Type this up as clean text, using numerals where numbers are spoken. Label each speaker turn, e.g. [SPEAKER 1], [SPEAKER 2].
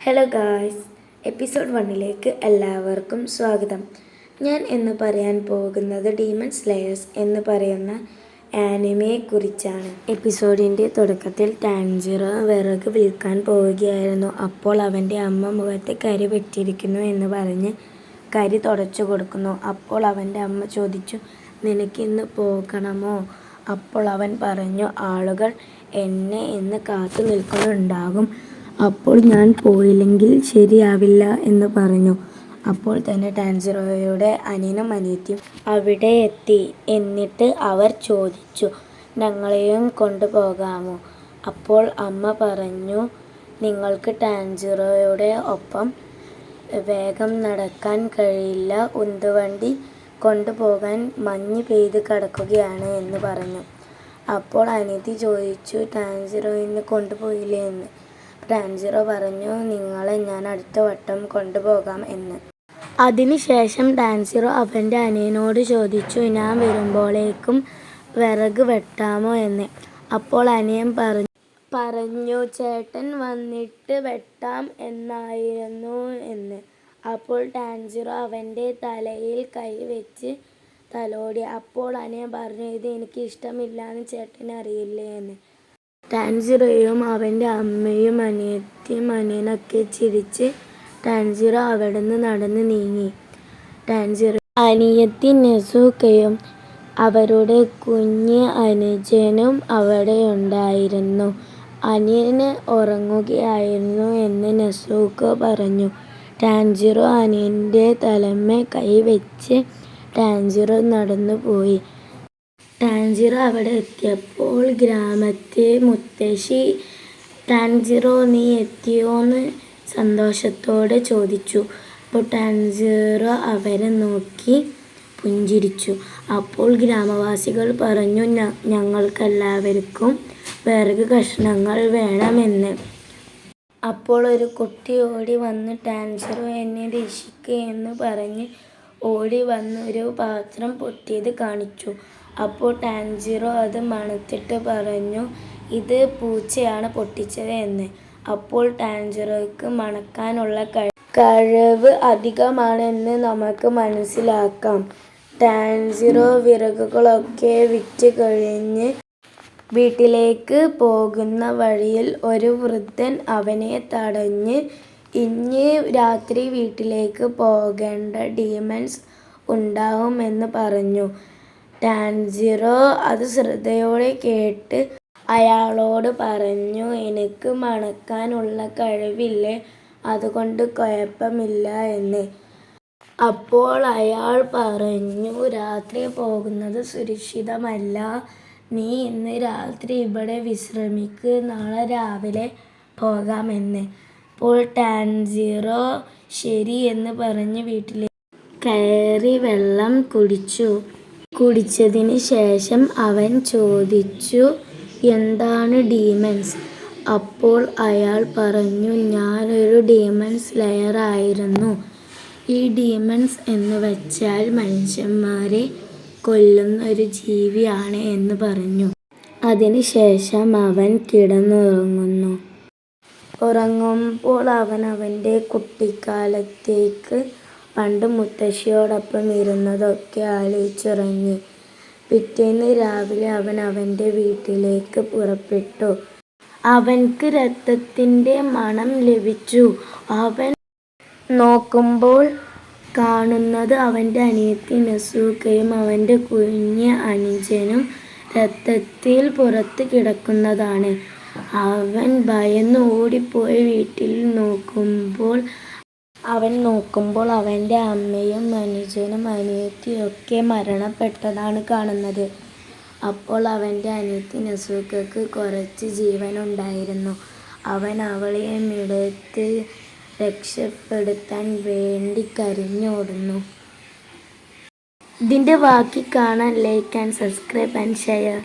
[SPEAKER 1] Hello guys, episode 1ലേക്ക് എല്ലാവർക്കും സ്വാഗതം. ഞാൻ ഇന്ന് പറയാൻ പോകുന്നത് ഡീമൺ സ്ലേയേഴ്സ് എന്ന് പറയുന്ന ആനിമയെക്കുറിച്ചാണ്. എപ്പിസോഡിൻ്റെ തുടക്കത്തിൽ ടാൻജിറോ വിറക് വിൽക്കാൻ പോവുകയായിരുന്നു. അപ്പോൾ അവൻ്റെ അമ്മ മുഖത്ത് കരി വെട്ടിയിരിക്കുന്നു എന്ന് പറഞ്ഞ് കരി തുടച്ചു കൊടുക്കുന്നു. അപ്പോൾ അവൻ്റെ അമ്മ ചോദിച്ചു, നിനക്കിന്ന് പോകണമോ? അപ്പോൾ അവൻ പറഞ്ഞു, ആളുകൾ എന്നെ ഇന്ന് കാത്തു നിൽക്കുന്നുണ്ടാകും, അപ്പോൾ ഞാൻ പോയില്ലെങ്കിൽ ശരിയാവില്ല എന്ന് പറഞ്ഞു. അപ്പോൾ തന്നെ ടാൻജിറോയുടെ അനിയനും അനിയത്തിയും അവിടെ എത്തി. എന്നിട്ട് അവർ ചോദിച്ചു, ഞങ്ങളെയും കൊണ്ടുപോകാമോ? അപ്പോൾ അമ്മ പറഞ്ഞു, നിങ്ങൾക്ക് ടാൻജിറോയുടെ ഒപ്പം വേഗം നടക്കാൻ കഴിയില്ല, ഉന്തുവണ്ടി കൊണ്ടുപോകാൻ മഞ്ഞ് പെയ്ത് കിടക്കുകയാണ് എന്ന് പറഞ്ഞു. അപ്പോൾ അനിയത്തി ചോദിച്ചു, ടാൻജിറോ ഇന്ന് കൊണ്ടുപോയില്ലേ എന്ന്. ടാൻജിറോ പറഞ്ഞു, നിങ്ങളെ ഞാൻ അടുത്ത വട്ടം കൊണ്ടുപോകാം എന്ന്. അതിനുശേഷം ടാൻജിറോ അവൻ്റെ അനിയനോട് ചോദിച്ചു, ഞാൻ വരുമ്പോഴേക്കും വിറക് വെട്ടാമോ എന്ന്. അപ്പോൾ അനിയൻ പറഞ്ഞു ചേട്ടൻ വന്നിട്ട് വെട്ടാം എന്നായിരുന്നു എന്ന്. അപ്പോൾ ടാൻജിറോ അവൻ്റെ തലയിൽ കൈ വെച്ച് തലോടി. അപ്പോൾ അനിയൻ പറഞ്ഞു, ഇത് എനിക്ക് ഇഷ്ടമില്ലാന്ന് ചേട്ടന് അറിയില്ലേ എന്ന്. ടാൻജിറോയും അവൻ്റെ അമ്മയും അനിയത്തിയും അനിയനൊക്കെ ചിരിച്ച് ടാൻജിറോ അവിടെ നിന്ന് നടന്ന് നീങ്ങി. അനിയത്തി നെസുക്കയും അവരുടെ കുഞ്ഞ് അനുജനും അവിടെയുണ്ടായിരുന്നു. അനിയന് ഉറങ്ങുകയായിരുന്നു എന്ന് നെസുക്ക പറഞ്ഞു. ടാൻജിറോ അനിയൻ്റെ തലമ്മേ കൈ വെച്ച് ടാൻജിറോ നടന്നു പോയി. ടാൻജിറോ അവിടെ എത്തിയപ്പോൾ ഗ്രാമത്തെ മുത്തശ്ശി ടാൻജിറോ നീ എത്തിയോന്ന് സന്തോഷത്തോടെ ചോദിച്ചു. അപ്പോൾ ടാൻജിറോ അവരെ നോക്കി പുഞ്ചിരിച്ചു. അപ്പോൾ ഗ്രാമവാസികൾ പറഞ്ഞു, ഞങ്ങൾക്കെല്ലാവർക്കും വിറക് കഷ്ണങ്ങൾ വേണമെന്ന്. അപ്പോൾ ഒരു കുട്ടി ഓടി വന്ന് ടാൻജിറോ എന്നെ രക്ഷിക്ക് എന്ന് പറഞ്ഞ് ഓടി വന്ന് ഒരു പാത്രം പൊട്ടിയത് കാണിച്ചു. അപ്പോൾ ടാൻജിറോ അത് മണത്തിട്ട് പറഞ്ഞു, ഇത് പൂച്ചയാണ് പൊട്ടിച്ചത് എന്ന്. അപ്പോൾ ടാൻജിറോയ്ക്ക് മണക്കാനുള്ള കഴിവ് അധികമാണെന്ന് നമുക്ക് മനസ്സിലാക്കാം. ടാൻജിറോ വിറകുകളൊക്കെ വിറ്റ് കഴിഞ്ഞ് വീട്ടിലേക്ക് പോകുന്ന വഴിയിൽ ഒരു വൃദ്ധൻ അവനെ തടഞ്ഞ്, ഇന്ന് രാത്രി വീട്ടിലേക്ക് പോകേണ്ട, ഡീമൺസ് ഉണ്ടാവുമെന്ന് പറഞ്ഞു. ടാൻജിറോ അത് ശ്രദ്ധയോടെ കേട്ട് അയാളോട് പറഞ്ഞു, എനിക്ക് മണക്കാനുള്ള കഴിവില്ലേ, അതുകൊണ്ട് കുഴപ്പമില്ല എന്ന്. അപ്പോൾ അയാൾ പറഞ്ഞു, രാത്രി പോകുന്നത് സുരക്ഷിതമല്ല, നീ ഇന്ന് രാത്രി ഇവിടെ വിശ്രമിക്ക്, നാളെ രാവിലെ പോകാമെന്ന്. അപ്പോൾ ടാൻജിറോ ശരി എന്ന് പറഞ്ഞ് വീട്ടിലേക്ക് കയറി വെള്ളം കുടിച്ചതിന് ശേഷം അവൻ ചോദിച്ചു, എന്താണ് ഡീമൺസ്? അപ്പോൾ അയാൾ പറഞ്ഞു, ഞാനൊരു ഡീമൺ സ്ലേയർ ആയിരുന്നു. ഈ ഡീമൺസ് എന്ന് വെച്ചാൽ മനുഷ്യന്മാരെ കൊല്ലുന്ന ഒരു ജീവിയാണ് എന്ന് പറഞ്ഞു. അതിനുശേഷം അവൻ ഉറങ്ങുമ്പോൾ അവൻ അവൻ്റെ കുട്ടിക്കാലത്തേക്ക് പണ്ട് മുത്തശ്ശിയോടൊപ്പം ഇരുന്നതൊക്കെ ആലോചിച്ചുറങ്ങി. പിറ്റേന്ന് രാവിലെ അവൻ അവൻ്റെ വീട്ടിലേക്ക് പുറപ്പെട്ടു. അവൻക്ക് രക്തത്തിൻ്റെ മണം ലഭിച്ചു. അവൻ നോക്കുമ്പോൾ കാണുന്നത് അവൻ്റെ അനിയത്തി നെസുക്കയും അവൻ്റെ കുഞ്ഞ് അനുജനും രക്തത്തിൽ പുറത്ത് കിടക്കുന്നതാണ്. അവൻ ഭയന്ന് ഓടിപ്പോയി വീട്ടിൽ നോക്കുമ്പോൾ അവൻ്റെ അമ്മയും അനുജനും അനിയത്തിയും ഒക്കെ മരണപ്പെട്ടതാണ് കാണുന്നത്. അപ്പോൾ അവൻ്റെ അനിയത്തി നെസുക്കയ്ക്ക് കുറച്ച് ജീവനുണ്ടായിരുന്നു. അവൻ അവളെ എടുത്ത് രക്ഷപ്പെടുത്താൻ വേണ്ടി കരഞ്ഞോടുന്നു. ഇതിൻ്റെ ബാക്കി കാണാൻ like and subscribe and share.